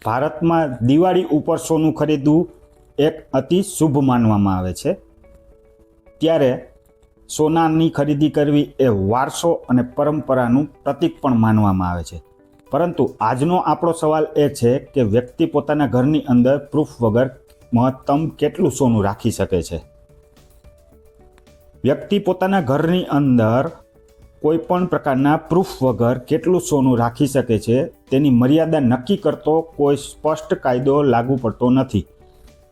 ભારતમાં દિવાળી ઉપર સોનું ખરીદવું એક અતિ શુભ માનવામાં આવે છે। ત્યારે સોનાની ખરીદી કરવી એ વારસો અને પરંપરાનું પ્રતીક પણ માનવામાં આવે છે। પરંતુ આજનો આપણો સવાલ એ છે કે વ્યક્તિ પોતાના ઘરની અંદર પ્રૂફ વગર મહત્તમ કેટલું સોનું રાખી શકે છે। વ્યક્તિ પોતાના ઘરની અંદર કોઈ પણ પ્રકારના પ્રૂફ વગર કેટલું સોનું રાખી શકે છે તેની મર્યાદા નક્કી કરતો કોઈ સ્પષ્ટ કાયદો લાગુ પડતો નથી,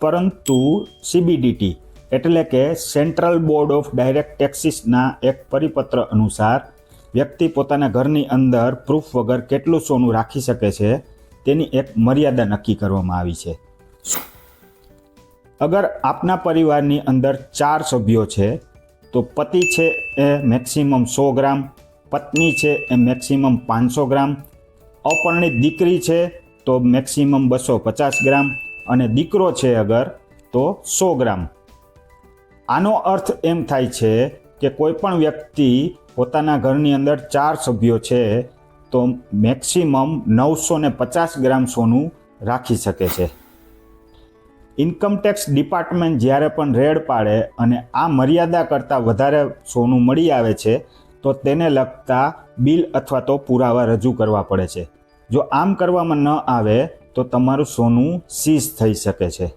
પરંતુ CBDT એટલે કે સેન્ટ્રલ બોર્ડ ઓફ ડાયરેક્ટ ટેક્સીસના એક પરિપત્ર અનુસાર વ્યક્તિ પોતાના ઘરની અંદર પ્રૂફ વગર કેટલું સોનું રાખી શકે છે તેની એક મર્યાદા નક્કી કરવામાં આવી છે। અગર આપના પરિવારની અંદર 4 સભ્યો છે તો પતિ છે એ મેક્સિમમ 100 ગ્રામ, પત્ની છે એ મેક્સિમમ 500 ગ્રામ, અપરિણીત દીકરી છે તો મેક્સિમમ 250 ગ્રામ અને દીકરો છે અગર તો 100 ગ્રામ। આનો અર્થ એમ થાય છે કે કોઈ પણ વ્યક્તિ પોતાના ઘરની અંદર 4 સભ્યો છે તો મેક્સિમમ 950 ગ્રામ સોનું રાખી શકે છે। ઇન્કમટેક્સ ડિપાર્ટમેન્ટ જ્યારે પણ રેડ પાડે અને આ મર્યાદા કરતાં વધારે સોનું મળી આવે છે તો તેને લગતા બિલ અથવા તો પુરાવા રજૂ કરવા પડે છે। જો આમ કરવામાં ન આવે તો તમારું સોનું સીઝ થઈ શકે છે।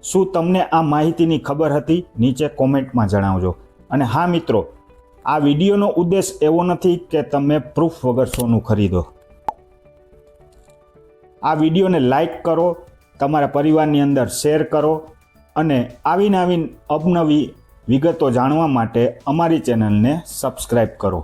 શું તમને આ માહિતીની ખબર હતી? નીચે કોમેન્ટમાં જણાવજો। અને હા મિત્રો, આ વિડીયોનો ઉદ્દેશ એવો નથી કે તમે પ્રૂફ વગર સોનું ખરીદો। આ વિડીયોને લાઈક કરો, તમારા પરિવારની અંદર શેર કરો અને આવીને અવનવી વિગતો જાણવા માટે અમારી ચેનલને સબસ્ક્રાઈબ કરો।